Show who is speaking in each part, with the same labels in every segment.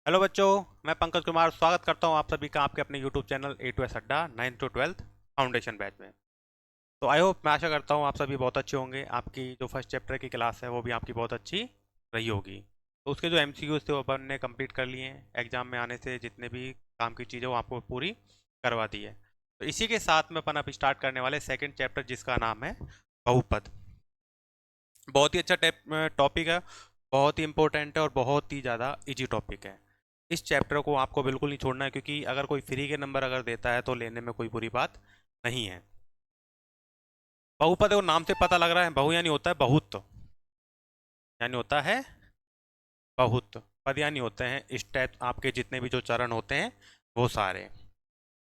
Speaker 1: Hello बच्चों, मैं पंकज कुमार स्वागत करता हूं आप सभी का आपके अपने YouTube channel A to S Adda 9th to 12th foundation batch में। तो आई होप, मैं आशा करता हूं आप सभी बहुत अच्छे होंगे। आपकी जो फर्स्ट चैप्टर की क्लास है वो भी आपकी बहुत अच्छी रही होगी। तो उसके जो एमसीक्यूज थे वो अपन ने कंप्लीट कर लिए हैं। एग्जाम में आने से जितने भी काम की चीज़ें वो आपको पूरी करवा दी है। तो इसी के साथ में अपन अब स्टार्ट करने वाले सेकेंड चैप्टर, जिसका नाम है बहुपद। बहुत ही अच्छा टॉपिक है, बहुत ही इंपॉर्टेंट है और बहुत ही ज़्यादा इजी टॉपिक है। इस चैप्टर को आपको बिल्कुल नहीं छोड़ना है, क्योंकि अगर कोई फ्री के नंबर अगर देता है तो लेने में कोई बुरी बात नहीं है। बहुपद को नाम से पता लग रहा है, बहु यानी होता है बहुत, यानी होता है बहुत। पद यानी होते हैं इस टाइप आपके जितने भी जो चरण होते हैं वो सारे।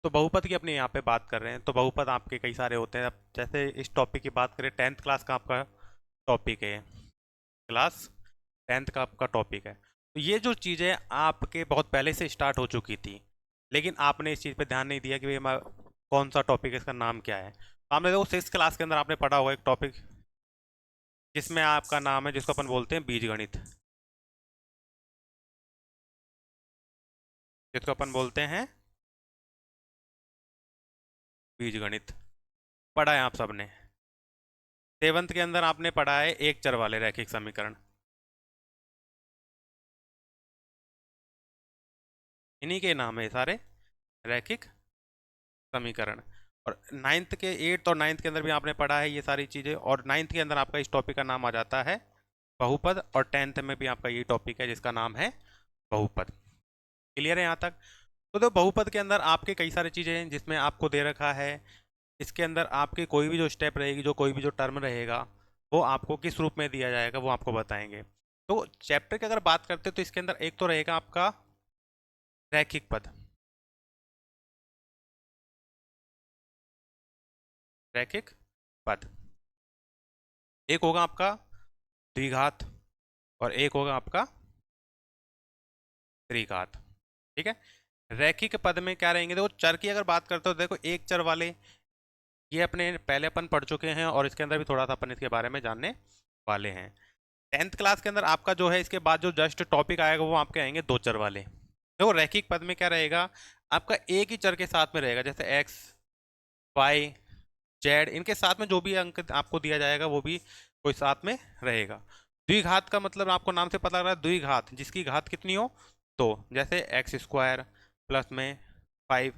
Speaker 1: तो बहुपद की अपने यहाँ पे बात कर रहे हैं, तो बहुपद आपके कई सारे होते हैं। अब जैसे इस टॉपिक की बात करें, 10th क्लास का आपका टॉपिक है, क्लास 10th का आपका टॉपिक है। तो ये जो चीज़ें आपके बहुत पहले से स्टार्ट हो चुकी थी, लेकिन आपने इस चीज़ पे ध्यान नहीं दिया कि भाई कौन सा टॉपिक है, इसका नाम क्या है। तो आपने देखो 6th क्लास के अंदर आपने पढ़ा होगा एक टॉपिक, जिसमें आपका नाम है, जिसको अपन बोलते हैं बीजगणित, जिसको अपन बोलते हैं बीजगणित। पढ़ा है आप सबने। 7th के अंदर आपने पढ़ा है एक चर वाले रैखिक समीकरण, इन्हीं के नाम है ये सारे, रैखिक समीकरण। और 9th के 8th और 9th के अंदर भी आपने पढ़ा है ये सारी चीज़ें, और 9th के अंदर आपका इस टॉपिक का नाम आ जाता है बहुपद, और 10th में भी आपका ये टॉपिक है जिसका नाम है बहुपद। क्लियर है यहाँ तक? तो बहुपद के अंदर आपके कई सारी चीज़ें हैं, जिसमें आपको दे रखा है इसके अंदर आपके कोई भी जो स्टेप रहेगी, जो कोई भी जो टर्म रहेगा, वो आपको किस रूप में दिया जाएगा वो आपको बताएंगे। तो चैप्टर की अगर बात करते हैं तो इसके अंदर एक तो रहेगा आपका रैखिक पद, रैखिक पद। एक होगा आपका द्विघात, और एक होगा आपका त्रिघात। ठीक है। रैखिक पद में क्या रहेंगे, देखो चर की अगर बात करते हो, देखो एक चर वाले ये अपने पहले अपन पढ़ चुके हैं, और इसके अंदर भी थोड़ा सा अपन इसके बारे में जानने वाले हैं। 10th क्लास के अंदर आपका जो है इसके बाद जो जस्ट टॉपिक आएगा वो आपके आएंगे दो चर वाले। देखो रैखिक पद में क्या रहेगा, आपका एक ही चर के साथ में रहेगा, जैसे एक्स वाई जेड, इनके साथ में जो भी अंक आपको दिया जाएगा वो भी कोई साथ में रहेगा। द्विघात का मतलब आपको नाम से पता लग रहा है, द्विघात जिसकी घात कितनी हो, तो जैसे एक्स स्क्वायर प्लस में 5।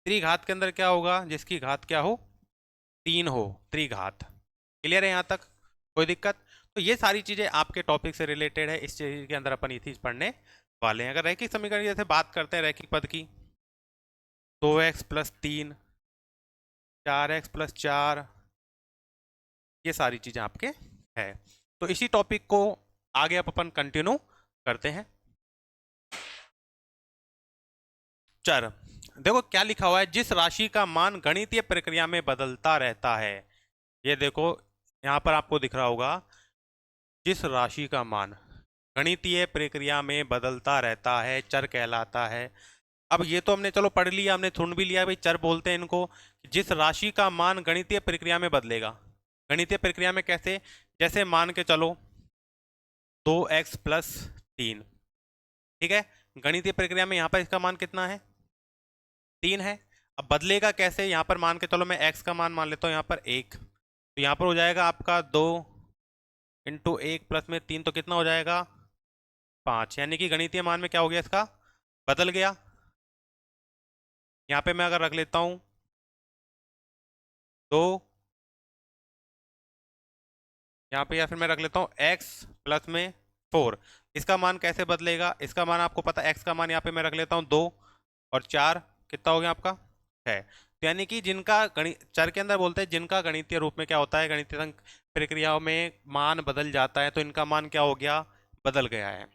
Speaker 1: त्रिघात के अंदर क्या होगा, जिसकी घात क्या हो, 3 हो, त्रिघात। क्लियर है यहाँ तक? कोई दिक्कत? तो ये सारी चीजें आपके टॉपिक से रिलेटेड है, इस चीज के अंदर अपन ये चीज पढ़ने वाले हैं। अगर रैखिक समीकरण की जैसे बात करते हैं, रैखिक पद की, 2x+3, 4x+4, ये सारी चीजें आपके है। तो इसी टॉपिक को आगे अब अपन कंटिन्यू करते हैं। चर, देखो क्या लिखा हुआ है, जिस राशि का मान गणितीय प्रक्रिया में बदलता रहता है। ये देखो यहाँ पर आपको दिख रहा होगा, जिस राशि का मान गणितीय प्रक्रिया में बदलता रहता है चर कहलाता है। अब ये तो हमने चलो पढ़ लिया, हमने सुन भी लिया भाई चर बोलते हैं इनको। जिस राशि का मान गणितीय प्रक्रिया में बदलेगा, गणितीय प्रक्रिया में कैसे, जैसे मान के चलो 2x+3, ठीक है। गणितीय प्रक्रिया में यहाँ पर इसका मान कितना है, 3 है। अब बदलेगा कैसे, यहाँ पर मान के चलो मैं x का मान लेता हूँ यहाँ पर 1, तो यहाँ पर हो जाएगा आपका 2 × 1 + 3, तो कितना हो जाएगा 5। यानी कि गणितीय मान में क्या हो गया, इसका बदल गया। यहाँ पे मैं अगर रख लेता हूँ 2, यहाँ पे, या फिर मैं रख लेता हूँ x+4, इसका मान कैसे बदलेगा, इसका मान आपको पता है, x का मान यहाँ पे मैं रख लेता हूँ 2, और 4 कितना हो गया आपका 6। तो यानी कि जिनका गणित चर के अंदर बोलते हैं, जिनका गणितीय रूप में क्या होता है, गणितीय प्रक्रियाओं में मान बदल जाता है, तो इनका मान क्या हो गया, बदल गया है।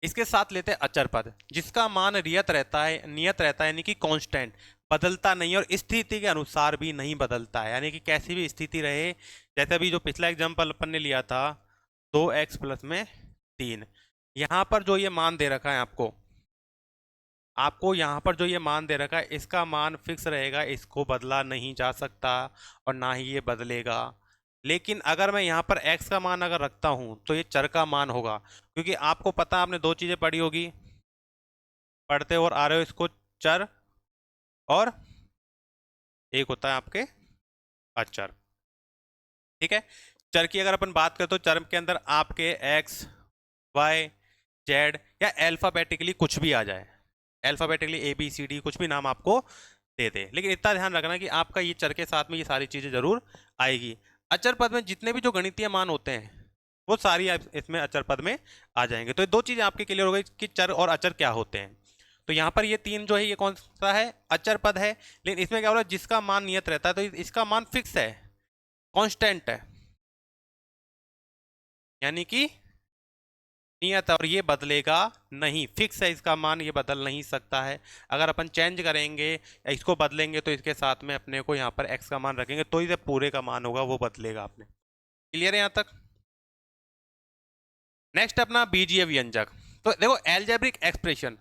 Speaker 1: इसके साथ लेते हैं अचर पद, जिसका मान नियत रहता है, नियत रहता है यानी कि कांस्टेंट, बदलता नहीं, और स्थिति के अनुसार भी नहीं बदलता है, यानी कि कैसी भी स्थिति रहे। जैसे अभी जो पिछला एग्जाम्पल अपन ने लिया था 2x+3, यहाँ पर जो ये मान दे रखा है आपको, आपको यहाँ पर जो ये मान दे रखा है, इसका मान फिक्स रहेगा, इसको बदला नहीं जा सकता और ना ही ये बदलेगा। लेकिन अगर मैं यहाँ पर x का मान अगर रखता हूँ तो ये चर का मान होगा, क्योंकि आपको पता, आपने दो चीजें पढ़ी होगी, पढ़ते और आ रहे हो इसको, चर और एक होता है आपके अचर। ठीक है। चर की अगर अपन बात करें तो चर के अंदर आपके एक्स, वाई, जेड या अल्फाबेटिकली कुछ भी आ जाए, alphabetically a b c d कुछ भी नाम आपको दे दे, लेकिन इतना ध्यान रखना कि आपका ये चर के साथ में ये सारी चीजें जरूर आएगी। अचर पद में जितने भी जो गणितीय मान होते हैं वो सारी इसमें अचर पद में आ जाएंगे। तो ये दो चीजें आपके क्लियर हो गई कि चर और अचर क्या होते हैं। तो यहाँ पर ये तीन जो है ये कौन सा है, अचर पद है। लेकिन इसमें क्या हो रहा है, जिसका मान नियत रहता है तो इसका मान फिक्स है, कांस्टेंट है, यानी कि नियत है, और ये बदलेगा नहीं, फिक्स है इसका मान, ये बदल नहीं सकता है। अगर अपन चेंज करेंगे या इसको बदलेंगे तो इसके साथ में अपने को यहाँ पर एक्स का मान रखेंगे तो इसे पूरे का मान होगा वो बदलेगा। आपने क्लियर है यहाँ तक। नेक्स्ट अपना बीजीय व्यंजक। तो देखो एल्जेब्रिक एक्सप्रेशन,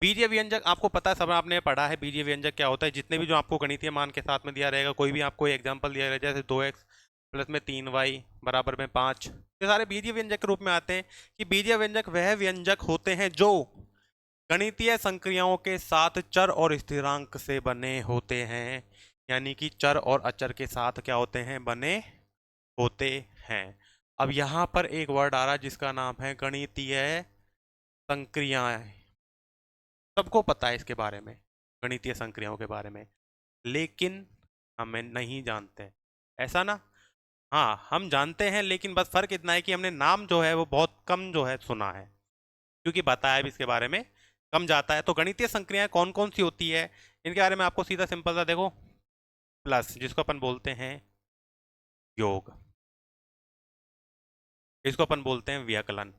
Speaker 1: बीजीय व्यंजक आपको पता है, सब आपने पढ़ा है बीजीय व्यंजक क्या होता है। जितने भी जो आपको गणितीय मान के साथ में दिया रहेगा, कोई भी आपको एग्जांपल दिया रहेगा जैसे 2x प्लस में 3y बराबर में 5, ये सारे बीजीय व्यंजक के रूप में आते हैं। कि बीजीय व्यंजक वह व्यंजक होते हैं जो गणितीय संक्रियाओं के साथ चर और स्थिरांक से बने होते हैं, यानी कि चर और अचर के साथ क्या होते हैं, बने होते हैं। अब यहाँ पर एक वर्ड आ रहा है जिसका नाम है गणितीय संक्रियाएं। सबको पता है इसके बारे में, गणितीय संक्रियाओं के बारे में, लेकिन हमें नहीं जानते, ऐसा ना। हाँ हम जानते हैं, लेकिन बस फर्क इतना है कि हमने नाम जो है वो बहुत कम जो है सुना है, क्योंकि बताया भी इसके बारे में कम जाता है। तो गणितीय संक्रियाएं कौन कौन सी होती है इनके बारे में आपको सीधा सिंपल सा देखो, प्लस जिसको अपन बोलते हैं योग, इसको अपन बोलते हैं व्यकलन,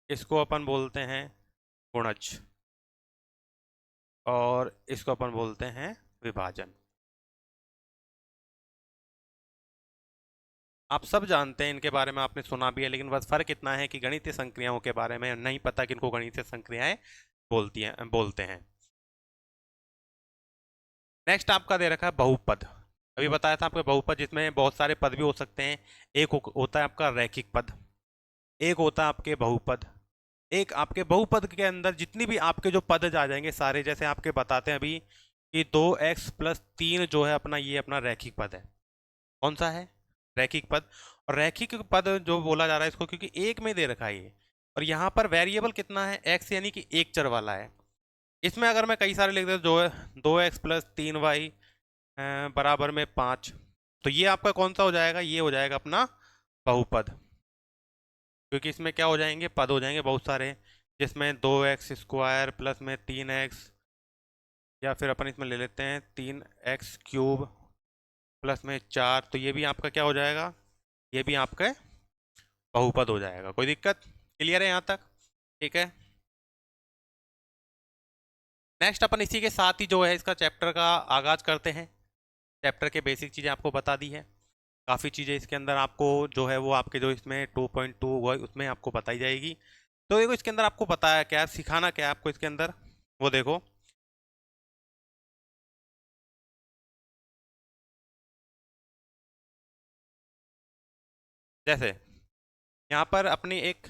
Speaker 1: इसको अपन बोलते हैं गुणज, और इसको अपन बोलते हैं विभाजन। आप सब जानते हैं इनके बारे में, आपने सुना भी है, लेकिन बस फर्क इतना है कि गणितीय संक्रियाओं के बारे में नहीं पता कि इनको गणितीय संक्रियाएं बोलते हैं। नेक्स्ट आपका दे रखा है बहुपद। अभी बताया था आपको बहुपद जिसमें बहुत सारे पद भी हो सकते हैं। एक होता है आपका रैखिक पद, एक होता है आपके बहुपद। एक आपके बहुपद के अंदर जितनी भी आपके जो पद आ जाएंगे सारे, जैसे आपके बताते हैं अभी कि 2x+3 जो है अपना, ये अपना रैखिक पद है। कौन सा है, रैखिक पद। और रैखिक पद जो बोला जा रहा है इसको, क्योंकि एक में दे रखा है ये, और यहाँ पर वेरिएबल कितना है, x, यानी कि एक चर वाला है। इसमें अगर मैं कई सारे लिख देता जो है 2x+3y बराबर में 5, तो ये आपका कौन सा हो जाएगा, ये हो जाएगा अपना बहुपद, क्योंकि इसमें क्या हो जाएंगे, पद हो जाएंगे बहुत सारे, जिसमें 2x² प्लस में 3x, या फिर अपन इसमें ले लेते हैं 3x³ प्लस में 4, तो ये भी आपका क्या हो जाएगा, ये भी आपका बहुपद हो जाएगा। कोई दिक्कत, क्लियर है यहाँ तक। ठीक है। नेक्स्ट अपन इसी के साथ ही जो है इसका चैप्टर का आगाज करते हैं। चैप्टर के बेसिक चीज़ें आपको बता दी है, काफ़ी चीज़ें इसके अंदर आपको जो है वो आपके जो इसमें 2.2 हुआ है उसमें आपको बताई जाएगी। तो देखो इसके अंदर आपको बताया क्या है, सिखाना क्या है आपको इसके अंदर, वो देखो। जैसे यहाँ पर अपनी एक,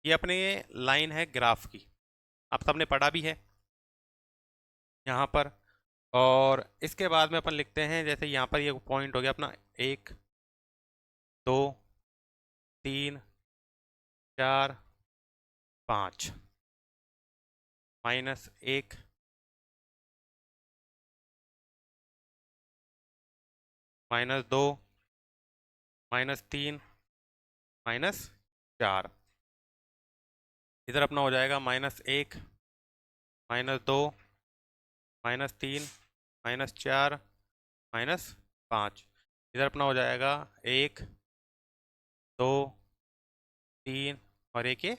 Speaker 1: ये अपनी लाइन है ग्राफ की, आप सबने पढ़ा भी है यहाँ पर। और इसके बाद में अपन लिखते हैं, जैसे यहाँ पर ये पॉइंट हो गया अपना 1, 2, 3, 4, 5, -1, -2, -3, -4, इधर अपना हो जाएगा -1, -2, -3, -4, -5, इधर अपना हो जाएगा 1, 2, 3 और एक ये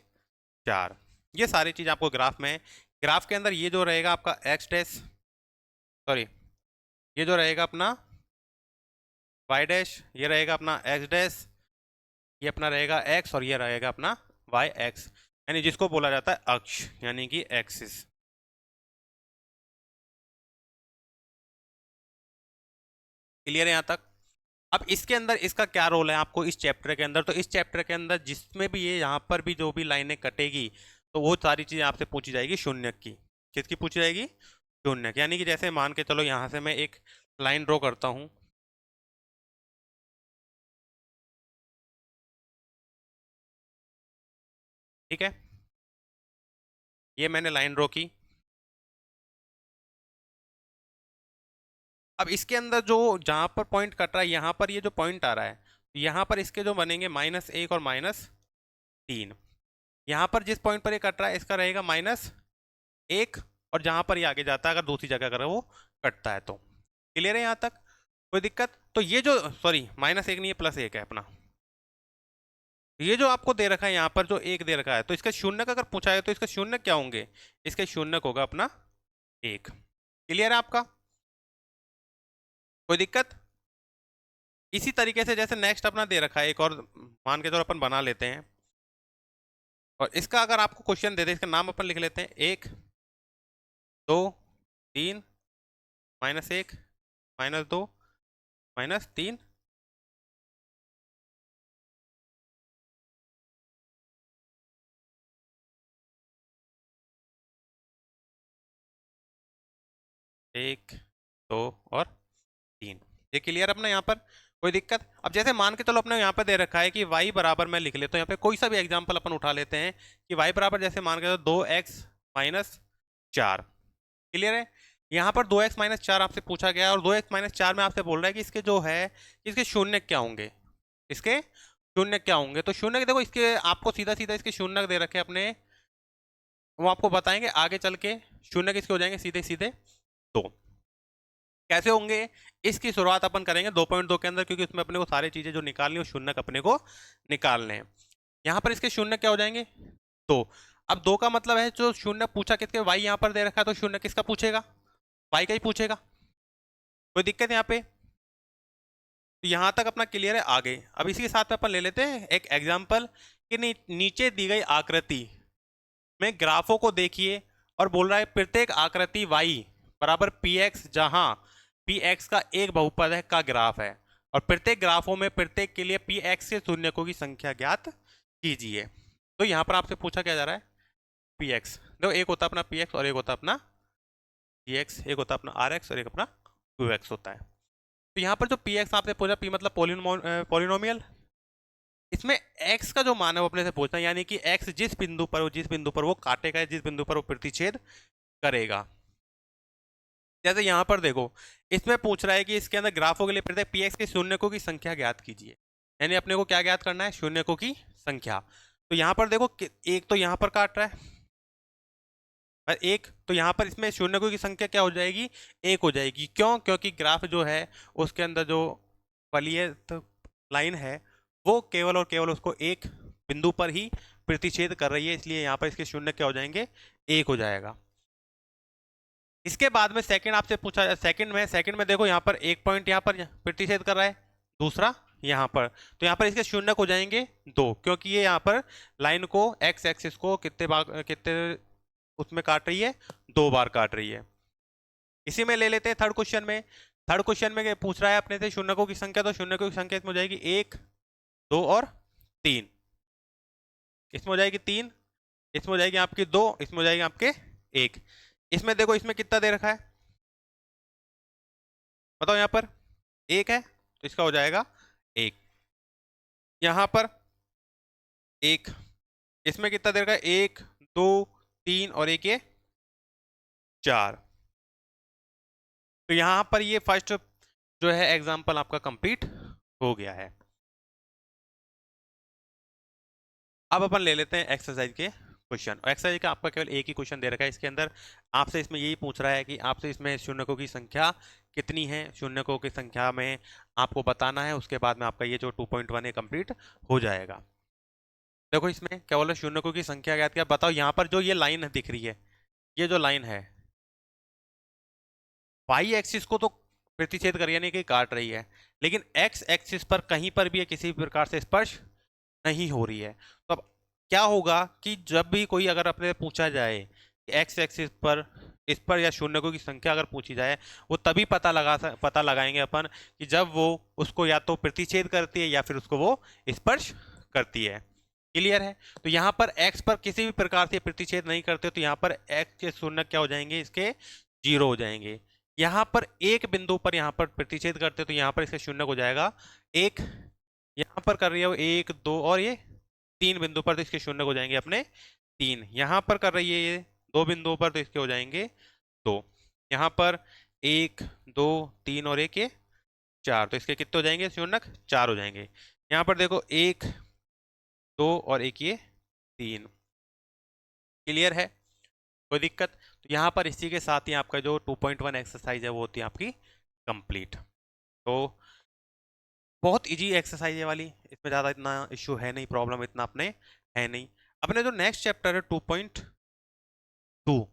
Speaker 1: 4। ये सारी चीज़ आपको ग्राफ में, ग्राफ के अंदर ये जो रहेगा आपका एक्स डैश, सॉरी, ये जो रहेगा अपना वाई डैश, ये रहेगा अपना एक्स डैश, ये अपना रहेगा एक्स और ये रहेगा अपना वाई एक्स, यानी जिसको बोला जाता है अक्ष, यानी कि एक्सिस। क्लियर है यहाँ तक? अब इसके अंदर इसका क्या रोल है आपको इस चैप्टर के अंदर, तो इस चैप्टर के अंदर जिसमें भी ये यहाँ पर भी जो भी लाइनें कटेगी तो वो सारी चीजें आपसे पूछी जाएगी शून्य की। किसकी पूछी जाएगी? शून्य की। यानी कि जैसे मान के चलो यहाँ से मैं एक लाइन ड्रॉ करता हूँ, ठीक है, ये मैंने लाइन ड्रॉ की। अब इसके अंदर जो जहां पर पॉइंट कट रहा है, यहाँ पर ये जो पॉइंट आ रहा है, यहाँ पर इसके जो बनेंगे -1 और -3। यहाँ पर जिस पॉइंट पर ये कट रहा है इसका रहेगा -1, और जहां पर ये आगे जाता है अगर दूसरी जगह अगर वो कटता है तो। क्लियर है यहाँ तक? कोई दिक्कत? तो ये जो, सॉरी -1 नहीं है, +1 है अपना। ये जो आपको दे रखा है यहाँ पर जो 1 दे रखा है, तो इसका शून्य का अगर पूछा है तो इसका शून्य क्या होंगे? इसके शून्य होगा अपना 1। क्लियर है आपका? कोई दिक्कत? इसी तरीके से जैसे नेक्स्ट अपना दे रखा है एक और, मान के चलो अपन बना लेते हैं, और इसका अगर आपको क्वेश्चन दे दे, इसका नाम अपन लिख लेते हैं 1 2 3 -1 -2 -3। एक, दो और 3। ये क्लियर अपना यहाँ पर? कोई दिक्कत? अब जैसे मान के चलो अपने यहाँ पर दे रखा है कि y बराबर, मैं लिख लेता हूँ यहाँ पे कोई सा भी एग्जांपल अपन उठा लेते हैं कि y बराबर जैसे मान के चलो 2x-4। क्लियर है? यहाँ पर 2x-4 आपसे पूछा गया, और 2x-4 में आपसे बोल रहा है कि इसके जो है इसके शून्य क्या होंगे, इसके शून्य क्या होंगे। तो शून्य देखो, इसके आपको सीधा सीधा इसके शून्य दे रखे अपने, वो आपको बताएंगे आगे चल के शून्य किसके हो जाएंगे, सीधे सीधे 2। कैसे होंगे? इसकी शुरुआत अपन करेंगे 2.2 के अंदर, क्योंकि उसमें अपने को सारी चीजें जो निकालनी है शून्य अपने को निकालने हैं। यहाँ पर इसके शून्य क्या हो जाएंगे? 2। अब 2 का मतलब है जो शून्य पूछा किसके, y यहाँ पर दे रखा है, तो शून्य किसका पूछेगा? y का ही पूछेगा। कोई दिक्कत है यहाँ पे? तो यहाँ तक अपना क्लियर है। आगे अब इसी के साथ में अपन ले लेते हैं एक एग्जाम्पल कि नीचे दी गई आकृति में ग्राफों को देखिए, और बोल रहा है प्रत्येक आकृति y बराबर px, जहां px का एक बहुपद है का ग्राफ है, और प्रत्येक ग्राफों में प्रत्येक के लिए px के शून्यकों की संख्या ज्ञात कीजिए। तो यहाँ पर आपसे पूछा क्या जा रहा है? px देखो, एक होता है अपना px और एक होता है अपना gx, एक होता है अपना rx और एक अपना qx होता है। तो यहाँ पर जो px आपसे पूछा, p मतलब पोलिनोमियल, इसमें x का जो मान है वो अपने से पूछना है, यानी कि x जिस बिंदु पर वो काटेगा, जिस बिंदु पर वो प्रतिच्छेद करेगा। जैसे यहाँ पर देखो, इसमें पूछ रहा है कि इसके अंदर ग्राफों के लिए प्रत्येक px के शून्यकों की संख्या ज्ञात कीजिए, यानी अपने को क्या ज्ञात करना है? शून्यकों की संख्या। तो यहाँ पर देखो एक तो यहाँ पर काट रहा है, और एक तो यहाँ पर इसमें शून्यकों की संख्या क्या हो जाएगी? 1 हो जाएगी। क्यों? क्योंकि ग्राफ जो है उसके अंदर जो वलीय लाइन है वो केवल और केवल उसको एक बिंदु पर ही प्रतिच्छेद कर रही है, इसलिए यहाँ पर इसके शून्य क्या हो जाएंगे? 1 हो जाएगा। इसके बाद में सेकंड आपसे पूछा, सेकंड में देखो यहाँ पर एक पॉइंट यहाँ पर प्रतिच्छेद कर रहा है, दूसरा यहाँ पर, तो यहाँ पर इसके शून्य हो जाएंगे 2, क्योंकि ये यहाँ पर लाइन को एक्स एक्सिस को कितने उसमें काट रही है? 2 बार काट रही है। इसी में ले लेते हैं थर्ड क्वेश्चन में। थर्ड क्वेश्चन में पूछ रहा है अपने से शून्यकों की संख्या, तो शून्यकों की संख्या इसमें हो जाएगी 1 2 और 3। इसमें हो जाएगी 3, इसमें हो जाएगी आपकी 2, इसमें हो जाएगी आपके 1। इसमें देखो, इसमें कितना दे रखा है बताओ? यहाँ पर 1 है तो इसका हो जाएगा 1। यहाँ पर 1, इसमें कितना दे रखा है? 1 2 3 और 1 ये 4। तो यहाँ पर ये फर्स्ट जो है एग्जाम्पल आपका कंप्लीट हो गया है। अब अपन ले लेते हैं एक्सरसाइज के क्वेश्चन, और एक्सरसाइज का आपका केवल एक ही क्वेश्चन दे रखा है इसके अंदर। आपसे इसमें यही पूछ रहा है कि आपसे इसमें शून्यकों की संख्या कितनी है, शून्यकों की संख्या में आपको बताना है। उसके बाद में आपका ये जो 2.1 है कंप्लीट हो जाएगा। देखो, इसमें क्या बोला? शून्यकों की संख्या ज्ञात किया। बताओ यहाँ पर जो ये लाइन दिख रही है, ये जो लाइन है वाई एक्सिस को तो प्रतिच्छेद कर, यानी कि काट रही है, लेकिन एक्स एक्सिस पर कहीं पर भी किसी भी प्रकार से स्पर्श नहीं हो रही है। तो अब क्या होगा कि जब भी कोई अगर अपने पूछा जाए कि एक्स एक्सिस पर इस पर या शून्यकों की संख्या अगर पूछी जाए, वो तभी पता लगाएंगे अपन कि जब वो उसको या तो प्रतिच्छेद करती है या फिर उसको वो स्पर्श करती है। क्लियर है? तो यहाँ पर x पर किसी भी प्रकार से प्रतिच्छेद नहीं करते तो यहाँ पर x के शून्य क्या हो जाएंगे, इसके 0 हो जाएंगे। यहाँ पर एक बिंदु पर यहाँ पर प्रतिच्छेद करते तो यहाँ पर इसका शून्य हो जाएगा 1। यहाँ पर कर रही है वो 1 2 और ये 3 बिंदु पर, तो इसके शून्य हो जाएंगे अपने 3। यहाँ पर कर रही है ये 2 बिंदुओं पर, तो इसके हो जाएंगे 2। यहाँ पर 1 2 3 और 1 ये 4, तो इसके कितने हो जाएंगे शून्यक, 4 हो जाएंगे। यहाँ पर देखो 1 2 और 1 ये 3। क्लियर है? कोई दिक्कत? तो यहाँ पर इसी के साथ ही आपका जो 2.1 एक्सरसाइज है वो होती है आपकी कंप्लीट। तो बहुत इजी एक्सरसाइज है वाली, इसमें ज़्यादा इतना इश्यू है नहीं, प्रॉब्लम इतना अपने है नहीं। अपने जो नेक्स्ट चैप्टर है 2.2,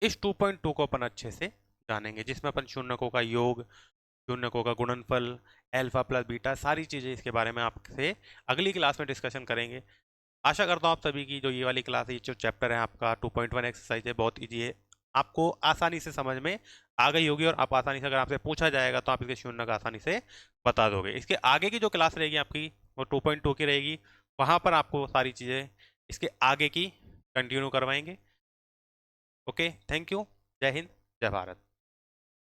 Speaker 1: इस 2.2 को अपन अच्छे से जानेंगे, जिसमें अपन शून्यकों का योग, शून्यकों का गुणनफल, अल्फा प्लस बीटा, सारी चीज़ें इसके बारे में आपसे अगली क्लास में डिस्कशन करेंगे। आशा करता हूँ आप सभी की जो ये वाली क्लास है, ये जो चैप्टर है आपका 2.1 एक्सरसाइज है, बहुत इजी है, आपको आसानी से समझ में आ गई होगी और आप आसानी से, अगर आपसे पूछा जाएगा तो आप इसके शून्य का आसानी से बता दोगे। इसके आगे की जो क्लास रहेगी आपकी वो 2.2 की रहेगी, वहाँ पर आपको सारी चीज़ें इसके आगे की कंटिन्यू करवाएंगे। Okay, thank you. जय हिंद, जय भारत।